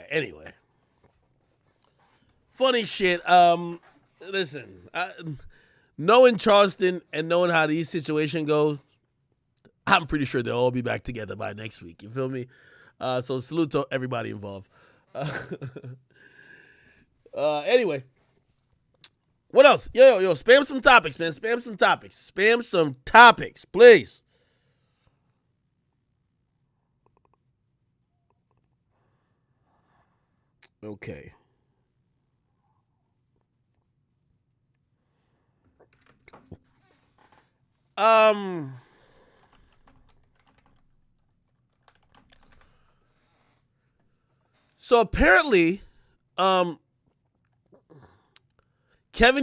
Anyway, funny shit. Listen, knowing Charleston and knowing how these situations go, I'm pretty sure they'll all be back together by next week. You feel me? So salute to everybody involved. Anyway, what else? Yo, spam some topics, man. Spam some topics. Spam some topics, please. Okay. Um. So apparently, Kevin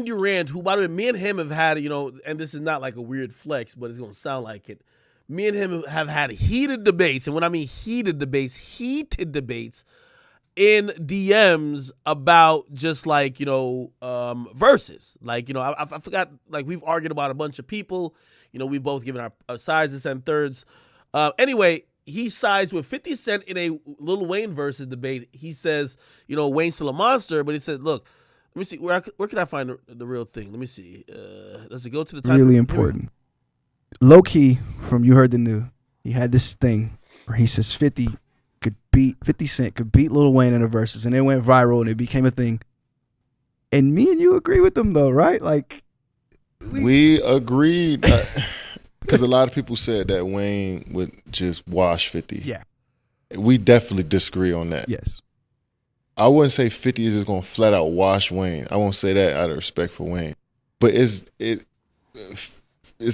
Durant, who by the way, me and him have had, and this is not like a weird flex, but it's gonna sound like it. Me and him have had heated debates, and when I mean heated debates in DMs about just like verses. Like I forgot. Like we've argued about a bunch of people. We've both given our sizes and thirds. Anyway, he sides with 50 Cent in a Lil Wayne versus debate. He says, Wayne's still a monster, but he said, look, let me see, where can I find the real thing? Let me see. Does it go to the title? Really important. Low key, from You Heard the New, he had this thing where he says 50 Cent could beat Lil Wayne in the verses, and it went viral and it became a thing. And me and you agree with them though, right? Like we agreed because a lot of people said that Wayne would just wash 50. Yeah. We definitely disagree on that. Yes. I wouldn't say 50 is just going to flat out wash Wayne. I won't say that out of respect for Wayne. But it's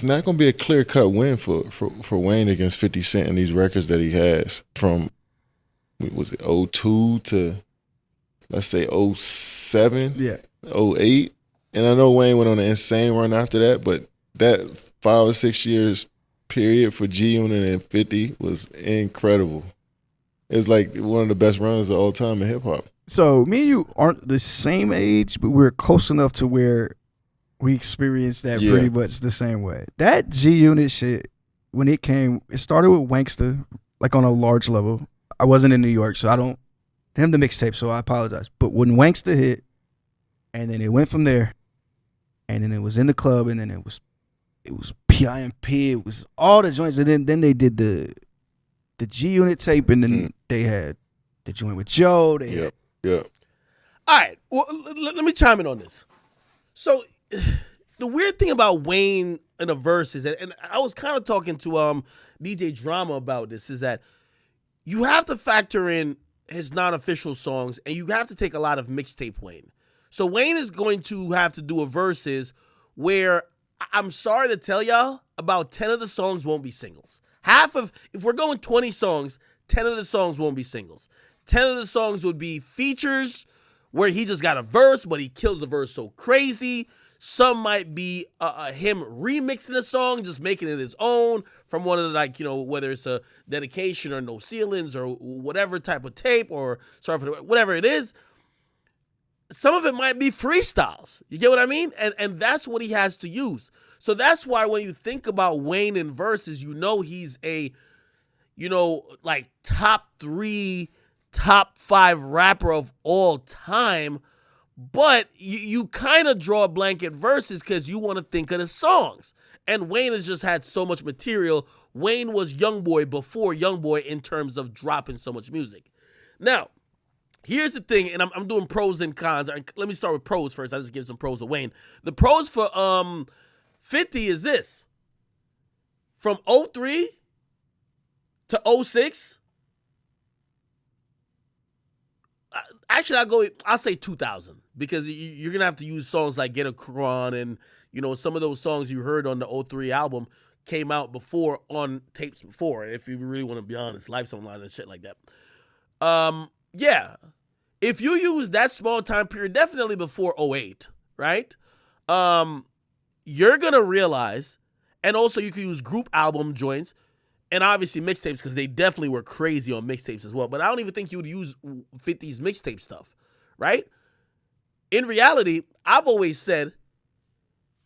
not going to be a clear-cut win for Wayne against 50 Cent in these records that he has from, was it 02 to, let's say, 07, yeah, 08. And I know Wayne went on an insane run after that, but that 5 or 6 years period for G-Unit and 50 was incredible. It's like one of the best runs of all time in hip-hop. So me and you aren't the same age, but we're close enough to where we experienced that pretty much the same way. That G-Unit shit, when it came, it started with Wanksta, like on a large level. I wasn't in New York, so I don't have the mixtape, so I apologize. But when Wanksta hit, and then it went from there, and then it was in the club, and then it was PIMP, it was all the joints, and then they did the G-Unit tape, and then they had the joint with Joe. Yep. All right, well, let me chime in on this. So the weird thing about Wayne in the verses, and I was kind of talking to DJ Drama about this, is that you have to factor in his non-official songs, and you have to take a lot of mixtape Wayne. So Wayne is going to have to do a verses where, I'm sorry to tell y'all, about 10 of the songs won't be singles. If we're going 20 songs, 10 of the songs won't be singles. 10 of the songs would be features where he just got a verse, but he kills the verse so crazy. Some might be him remixing a song, just making it his own from one of the, whether it's a dedication or No Ceilings or whatever type of tape or sorry for whatever it is. Some of it might be freestyles. You get what I mean? And that's what he has to use. So that's why when you think about Wayne in verses, he's a, top 3, top 5 rapper of all time. But you kind of draw blanket verses because you want to think of the songs. And Wayne has just had so much material. Wayne was Youngboy before Youngboy in terms of dropping so much music. Now, here's the thing, and I'm doing pros and cons. Let me start with pros first. I'll just give some pros of Wayne. The pros for 50 is this. From 03 to 06, actually I'll say 2000 because you're going to have to use songs like Get a Cron and, some of those songs you heard on the 03 album came out before on tapes before, if you really want to be honest, Life's Online and shit like that. Yeah. If you use that small time period, definitely before 08, right? You're going to realize, and also you can use group album joints, and obviously mixtapes, because they definitely were crazy on mixtapes as well. But I don't even think you would use 50's mixtape stuff, right? In reality, I've always said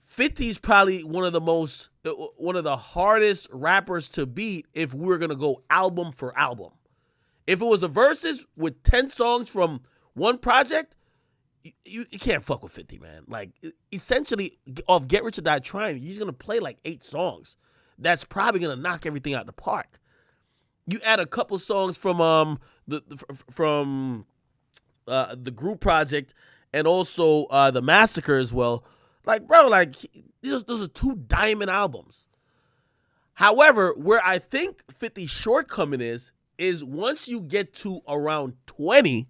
50's probably one of the hardest rappers to beat if we're going to go album for album. If it was a versus with 10 songs from one project, you can't fuck with 50, man. Like, essentially, off Get Rich or Die Trying, he's going to play like 8 songs. That's probably going to knock everything out the park. You add a couple songs from the group project and also the Massacre as well. Like, bro, like, those are 2 diamond albums. However, where I think 50's shortcoming is once you get to around 20,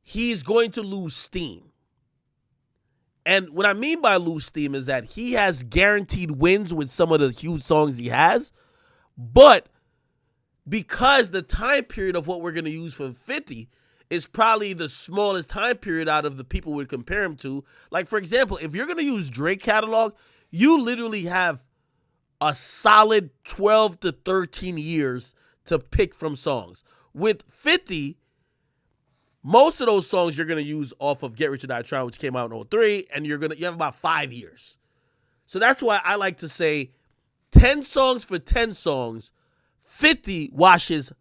he's going to lose steam. And what I mean by lose steam is that he has guaranteed wins with some of the huge songs he has, but because the time period of what we're going to use for 50 is probably the smallest time period out of the people we'd compare him to. Like, for example, if you're going to use Drake catalog, you literally have a solid 12 to 13 years to pick from songs. With 50, most of those songs you're going to use off of Get Rich or Die Trying, which came out in 2003, and you have about 5 years. So that's why I like to say 10 songs for 10 songs, 50 washes.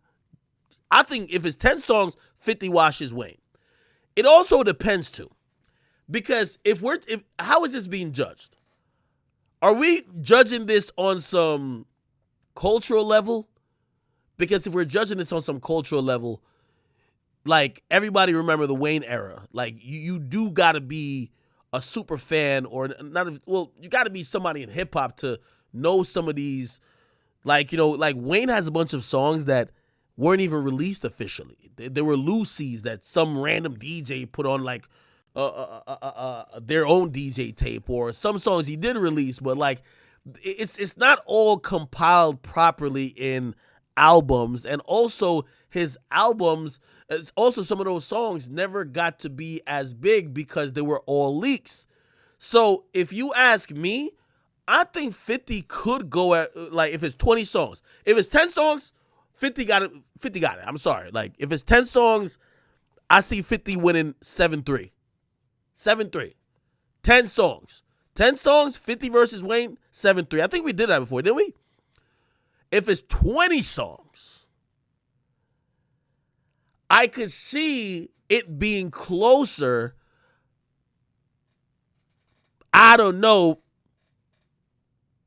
I think if it's 10 songs, 50 washes Wayne. It also depends too. Because how is this being judged? Are we judging this on some cultural level? Because if we're judging this on some cultural level, like, everybody remember the Wayne era. Like, you do got to be a super fan or not. Well, you got to be somebody in hip hop to know some of these. Like, like Wayne has a bunch of songs that weren't even released officially. There were Lucy's that some random DJ put on like their own DJ tape, or some songs he did release, but like it's not all compiled properly in albums. And also his albums, it's also some of those songs never got to be as big because they were all leaks. So if you ask me, I think 50 could go at, like, if it's 20 songs. If it's 10 songs, 50 got it. 50 got it. I'm sorry. Like, if it's 10 songs, I see 50 winning 7-3. 7-3. 10 songs. 10 songs, 50 versus Wayne, 7-3. I think we did that before, didn't we? If it's 20 songs, I could see it being closer. I don't know.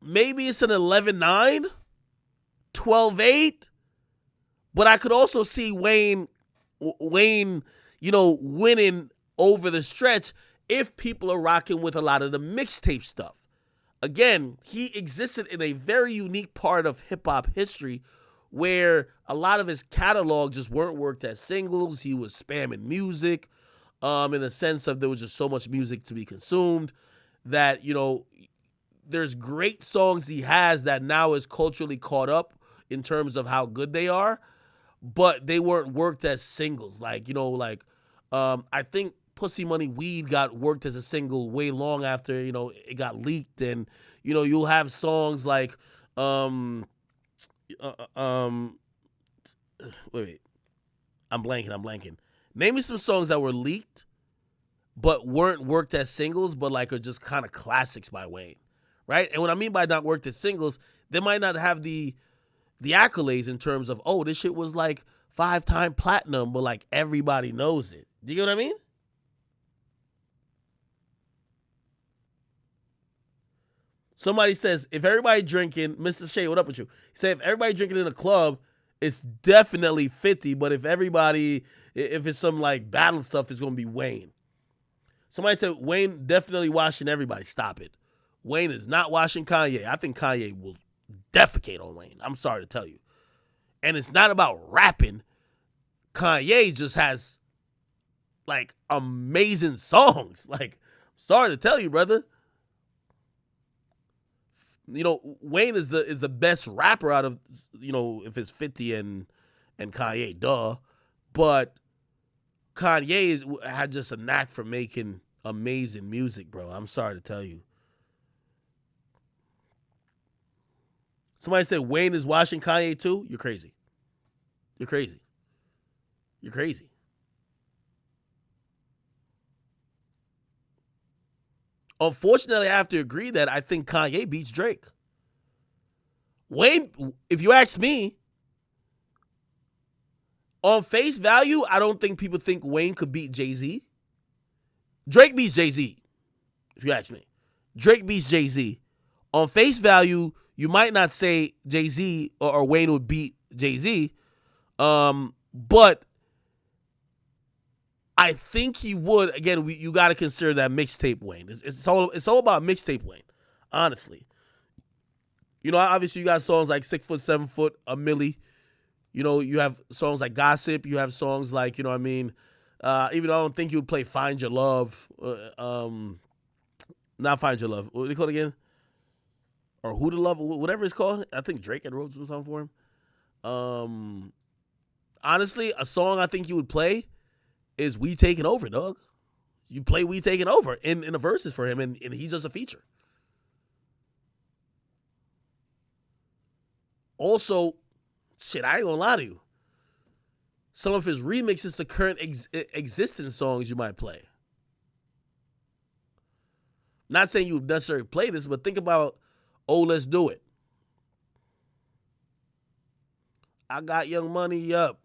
Maybe it's an 11-9, 12-8. But I could also see Wayne, winning over the stretch if people are rocking with a lot of the mixtape stuff. Again, he existed in a very unique part of hip-hop history where a lot of his catalog just weren't worked as singles. He was spamming music in a sense of there was just so much music to be consumed that, there's great songs he has that now is culturally caught up in terms of how good they are, but they weren't worked as singles. Like, I think Pussy Money Weed got worked as a single way long after, it got leaked. And, you'll have songs like, wait, I'm blanking. Name me some songs that were leaked, but weren't worked as singles, but like are just kind of classics by Wayne, right? And what I mean by not worked as singles, they might not have the accolades in terms of, oh, this shit was like 5-time platinum, but like everybody knows it. Do you get what I mean? Somebody says, if everybody drinking, Mr. Shea, what up with you? He said, if everybody drinking in a club, it's definitely 50, but if it's some like battle stuff, it's going to be Wayne. Somebody said, Wayne definitely washing everybody. Stop it. Wayne is not washing Kanye. I think Kanye will defecate on Wayne. I'm sorry to tell you. And it's not about rapping. Kanye just has like amazing songs. Like, sorry to tell you, brother. Wayne is the best rapper out of, if it's 50 and Kanye, duh. But Kanye had just a knack for making amazing music, bro. I'm sorry to tell you. Somebody said Wayne is watching Kanye too? You're crazy. You're crazy. You're crazy. Unfortunately, I have to agree that I think Kanye beats Drake. Wayne, if you ask me, On face value, I don't think people think Wayne could beat Jay-Z. Drake beats Jay-Z, if you ask me. Drake beats Jay-Z. On face value, you might not say Jay-Z or Wayne would beat Jay-Z, but I think he would. Again, you got to consider that mixtape Wayne. It's all about mixtape Wayne, honestly. You know, obviously you got songs like 6 Foot, 7 Foot, A Milli. You know, you have songs like Gossip. You have songs like, you know what I mean? Even though I don't think you would play Find Your Love. Not Find Your Love. What do they call it again? Or Who to Love, whatever it's called. I think Drake had wrote some song for him. Honestly, a song I think you would play is We Taking Over, dog. You play We Taking Over in the verses for him, and he's just a feature. Also, shit, I ain't gonna lie to you. Some of his remixes to current existing songs you might play. Not saying you would necessarily play this, but think about Oh, Let's Do It. I got Young Money up.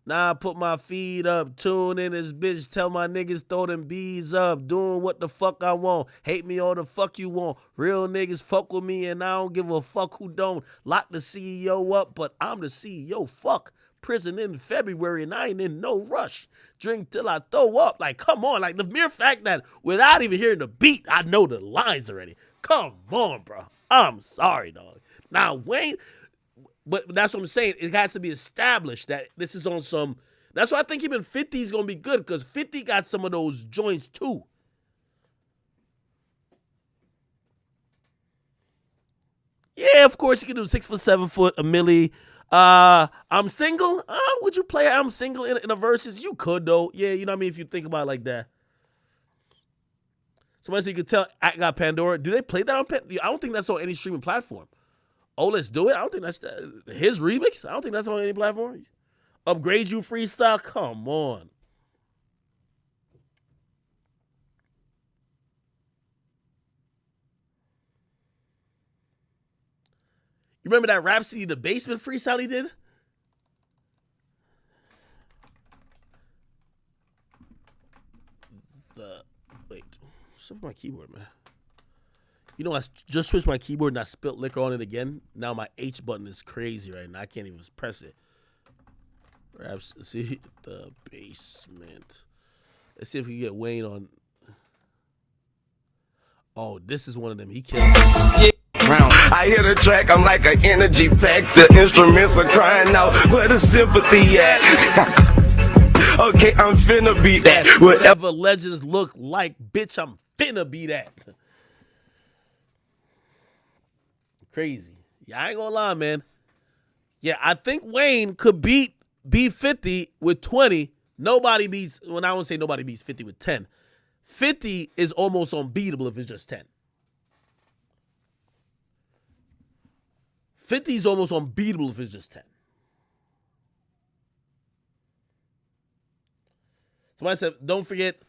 Now I put my feet up. Tune in this bitch. Tell my niggas throw them bees up. Doing what the fuck I want. Hate me all the fuck you want. Real niggas fuck with me and I don't give a fuck who don't. Lock the CEO up, but I'm the CEO. Fuck. Prison in February and I ain't in no rush. Drink till I throw up. Like, come on. Like, the mere fact that without even hearing the beat, I know the lines already. Come on, bro. I'm sorry, dog. Now, Wayne... But that's what I'm saying. It has to be established that this is on some... That's why I think even 50 is going to be good, because 50 got some of those joints too. Yeah, of course you can do 6 Foot, 7 Foot, A Milli. I'm Single. Would you play I'm Single in a verses? You could, though. Yeah, you know what I mean? If you think about it like that. Somebody said you could tell I got Pandora. Do they play that on Pandora? I don't think that's on any streaming platform. Oh, Let's Do It. I don't think that's his remix. I don't think that's on any platform. Upgrade You Freestyle. Come on. You remember that Rhapsody the Basement freestyle he did? Wait. What's up with my keyboard, man? You know, I just switched my keyboard and I spilt liquor on it again. Now my H button is crazy right now. I can't even press it. See the Basement. Let's see if we can get Wayne on. Oh, this is one of them. He killed me. I hear the track, I'm like an energy pack. The instruments are crying out, where the sympathy at? Okay, I'm finna be that. Whatever legends look like, bitch, I'm finna be that. Crazy. Yeah, I ain't gonna lie, man. Yeah, I think Wayne could beat B50 with 20. Nobody beats, when I don't say nobody beats 50 with 10. 50 is almost unbeatable if it's just 10. 50 is almost unbeatable if it's just 10. Somebody said, don't forget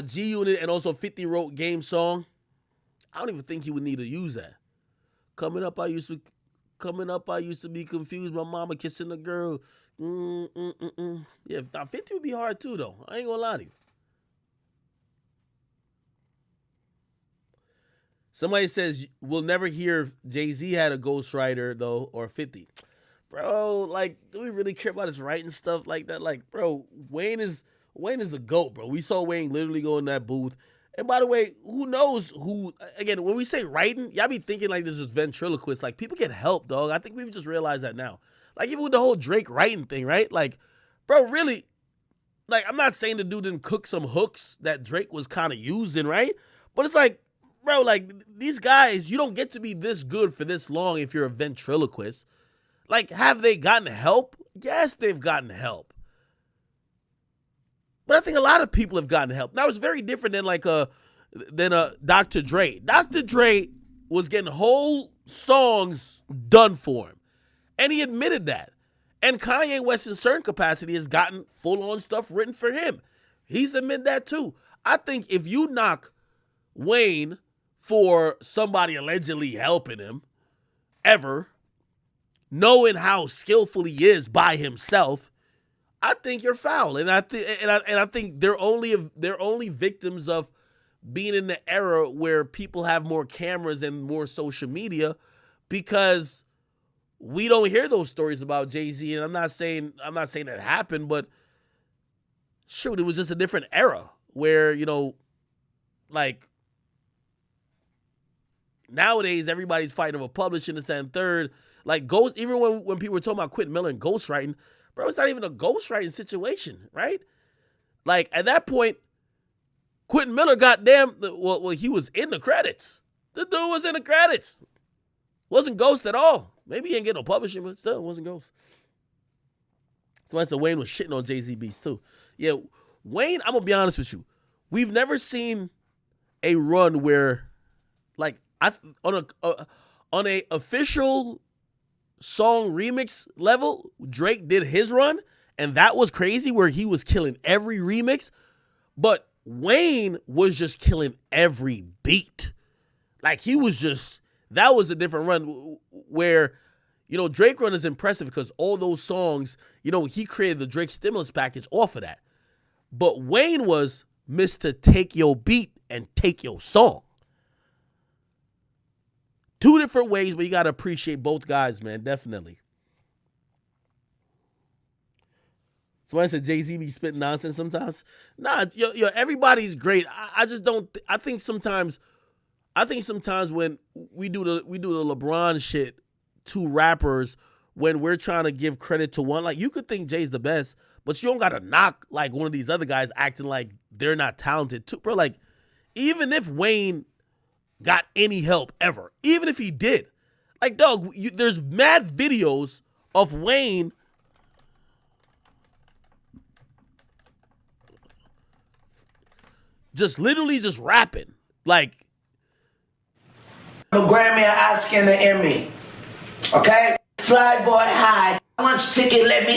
G Unit and also 50 wrote Game Song. I don't even think he would need to use that. Coming up, I used to be confused. My mama kissing a girl. Yeah, 50 would be hard too, though. I ain't gonna lie to you. Somebody says we'll never hear if Jay-Z had a ghostwriter, though, or 50. Bro, like, do we really care about his writing stuff like that? Like, bro, Wayne is the GOAT, bro. We saw Wayne literally go in that booth. And by the way, who knows who, again, when we say writing, y'all be thinking like this is ventriloquist. Like, people get help, dog. I think we've just realized that now. Like, even with the whole Drake writing thing, right? Like, bro, really, like, I'm not saying the dude didn't cook some hooks that Drake was kind of using, right? But it's like, bro, like, these guys, you don't get to be this good for this long if you're a ventriloquist. Like, have they gotten help? Yes, they've gotten help. But I think a lot of people have gotten help. Now, it's very different than Dr. Dre. Dr. Dre was getting whole songs done for him. And he admitted that. And Kanye West in certain capacity has gotten full-on stuff written for him. He's admitted that too. I think if you knock Wayne for somebody allegedly helping him, ever, knowing how skillful he is by himself, I think you're foul, and I think they're only victims of being in the era where people have more cameras and more social media, because we don't hear those stories about Jay-Z. And I'm not saying that happened, but shoot, it was just a different era where, you know, like nowadays everybody's fighting over publishing this and third. Like Ghost, even when people were talking about Quentin Miller and ghostwriting, bro, it's not even a ghostwriting situation, right? Like at that point, Quentin Miller, well, he was in the credits. The dude was in the credits. Wasn't Ghost at all. Maybe he ain't get no publishing, but still, it wasn't Ghost. Somebody said Wayne was shitting on Jay-Z beats too. Yeah, Wayne, I'm gonna be honest with you. We've never seen a run where, like, on a official song remix level, Drake did his run, and that was crazy, where he was killing every remix. But Wayne was just killing every beat. Like, that was a different run where, you know, Drake run is impressive because all those songs, you know, he created the Drake stimulus package off of that. But Wayne was Mr. Take Your Beat and Take Your Song. Two different ways, but you got to appreciate both guys, man, definitely. Somebody said Jay-Z be spitting nonsense sometimes. Nah, everybody's great. I just don't. I think sometimes when we do the LeBron shit to rappers, when we're trying to give credit to one, like, you could think Jay's the best, but you don't gotta knock like one of these other guys acting like they're not talented too, bro. Like, even if Wayne got any help ever, even if he did, like, dog, there's mad videos of Wayne just literally just rapping. Like, a Grammy, an Oscar, and an Emmy. Okay? Fly boy high. How much ticket let me